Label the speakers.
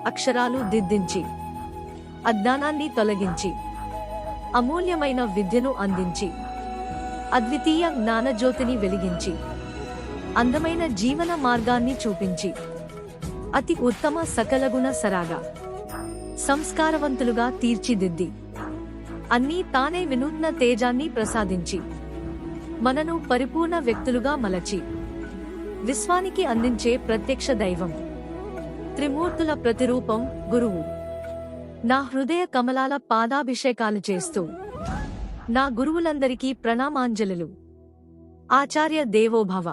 Speaker 1: అక్షరాలు దిద్దించి, అజ్ఞానాన్ని తొలగించి, అమూల్యమైన విద్యను అందించి, అద్వితీయ జ్ఞానజ్యోతిని వెలిగించి, అందమైన జీవన మార్గాన్ని చూపించి, అతి ఉత్తమ సకలగుణ సరాగా సంస్కారవంతులుగా తీర్చిదిద్ది, అన్నీ తానే వినూత్న తేజాన్ని ప్రసాదించి, మనను పరిపూర్ణ వ్యక్తులుగా మలచి, విశ్వానికి అందించే ప్రత్యక్ష దైవం, త్రిమూర్తుల ప్రతిరూపం గురువు. నా హృదయ కమలాల పాదాభిషేకాలు చేస్తూ నా గురువులందరికీ ప్రణామాంజలులు. ఆచార్య దేవోభవ.